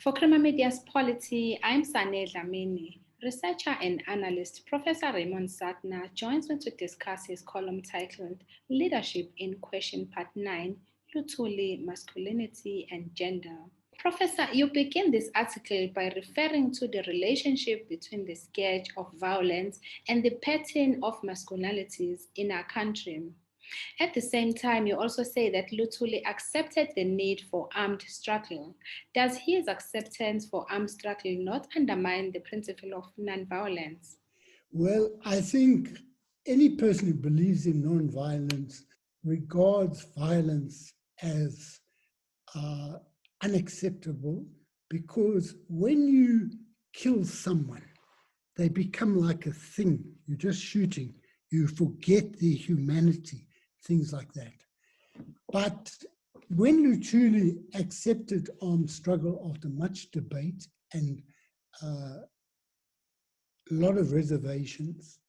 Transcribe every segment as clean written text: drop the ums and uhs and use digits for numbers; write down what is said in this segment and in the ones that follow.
For Crema Media's Polity, I'm Sane Dlamini. Researcher and analyst Professor Raymond Suttner joins me to discuss his column titled Leadership in Question Part 9, Luthuli, Masculinity and Gender. Professor, you begin this article by referring to the relationship between the scourge of violence and the pattern of masculinities in our country. At the same time, you also say that Luthuli accepted the need for armed struggle. Does his acceptance for armed struggle not undermine the principle of nonviolence? Well, I think any person who believes in nonviolence regards violence as unacceptable, because when you kill someone, they become like a thing. You're just shooting. You forget their humanity, things like that. But when Luthuli accepted armed struggle after much debate and a lot of reservations,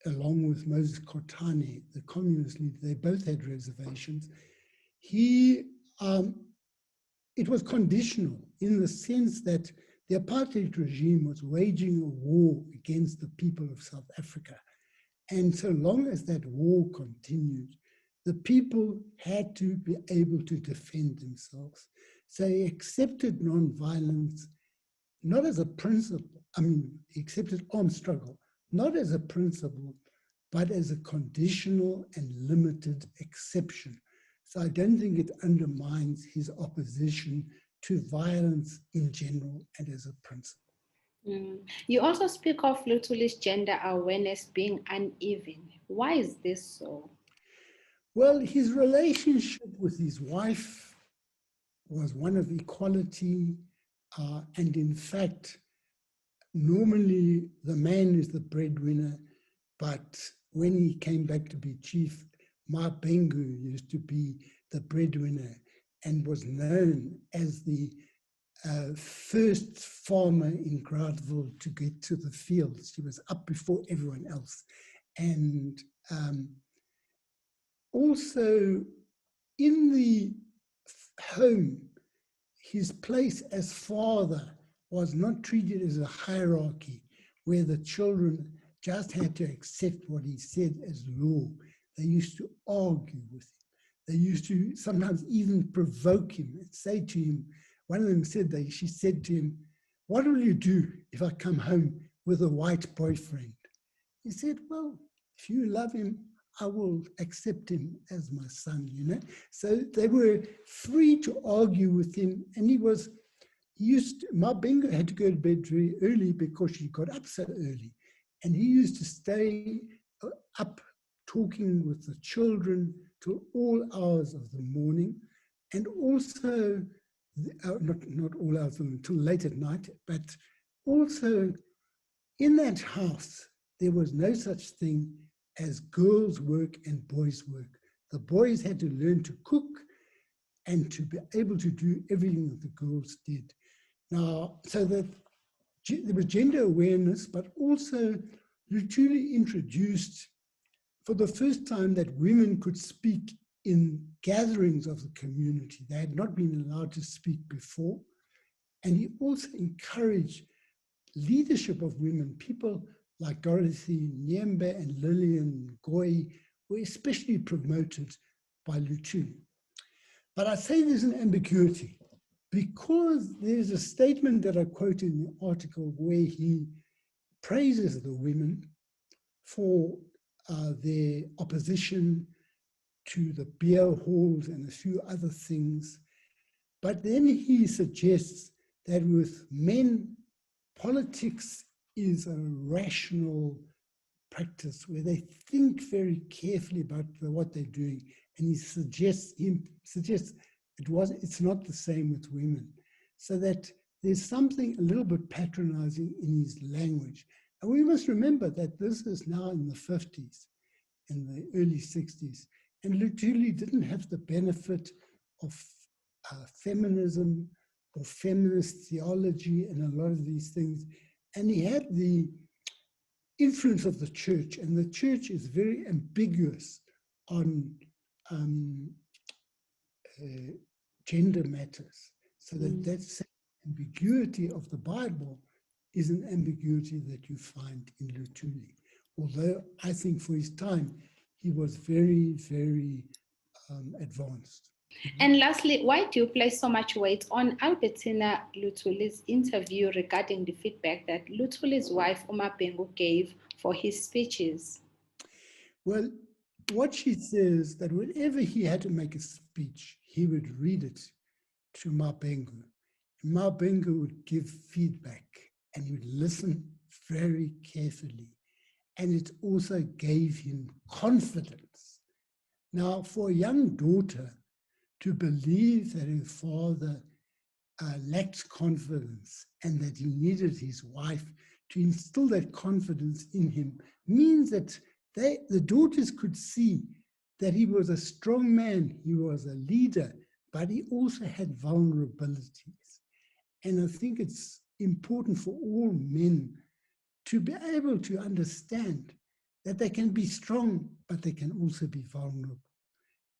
along with Moses Kotane, the communist leader, they both had reservations. It was conditional in the sense that the apartheid regime was waging a war against the people of South Africa. And so long as that war continued, the people had to be able to defend themselves. So he accepted nonviolence, not as a principle, he accepted armed struggle, not as a principle, but as a conditional and limited exception. So I don't think it undermines his opposition to violence in general and as a principle. You also speak of Luthuli's gender awareness being uneven. Why is this so? Well, his relationship with his wife was one of equality, and in fact, normally the man is the breadwinner, but when he came back to be chief, Ma Bengu used to be the breadwinner and was known as the first farmer in Gradville to get to the fields. She was up before everyone else. And also in the home, his place as father was not treated as a hierarchy where the children just had to accept what he said as law. They used to argue with him. They used to sometimes even provoke him and say to him, one of them said that she said to him, "What will you do if I come home with a white boyfriend?" He said, "Well, if you love him, I will accept him as my son, you know." So they were free to argue with him, and Ma Bengu had to go to bed very early because she got up so early. And he used to stay up talking with the children till all hours of the morning, and also, not all hours of the morning, till late at night, but also in that house, there was no such thing as girls' work and boys' work. The boys had to learn to cook and to be able to do everything that the girls did. Now, so that there was gender awareness, but also Luthuli introduced for the first time that women could speak in gatherings of the community. They had not been allowed to speak before. And he also encouraged leadership of women. People like Dorothy Nyembe and Lillian Goy were especially promoted by Luthuli. But I say there's an ambiguity, because there's a statement that I quote in the article where he praises the women for their opposition to the beer halls and a few other things. But then he suggests that with men, politics is a rational practice where they think very carefully about what they're doing. And he suggests it's not the same with women. So that there's something a little bit patronizing in his language. And we must remember that this is now in the 50s, in the early 60s. And Luthuli didn't have the benefit of feminism or feminist theology and a lot of these things. And he had the influence of the church, and the church is very ambiguous on gender matters. So that's ambiguity of the Bible is an ambiguity that you find in Luthuli. Although I think for his time, he was very, very advanced. And lastly, why do you place so much weight on Albertina Luthulis' interview regarding the feedback that Luthulis' wife Uma Bengu gave for his speeches? Well, what she says that whenever he had to make a speech, he would read it to Mabengu. Mabengu would give feedback and he would listen very carefully. And it also gave him confidence. Now, for a young daughter to believe that her father lacked confidence and that he needed his wife to instill that confidence in him means that the daughters could see that he was a strong man, he was a leader, but he also had vulnerabilities. And I think it's important for all men to be able to understand that they can be strong, but they can also be vulnerable.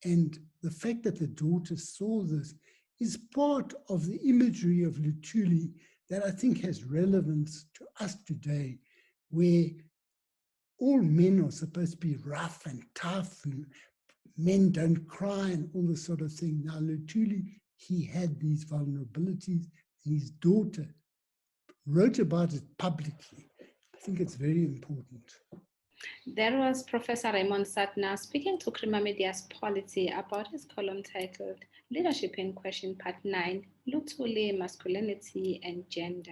And the fact that the daughters saw this is part of the imagery of Luthuli that I think has relevance to us today, where all men are supposed to be rough and tough, and men don't cry and all this sort of thing. Now, Luthuli, he had these vulnerabilities, and his daughter wrote about it publicly. I think it's very important. That was Professor Raymond Suttner speaking to Crema Media's Polity about his column titled Leadership in Question Part 9, Luthuli, Masculinity and Gender.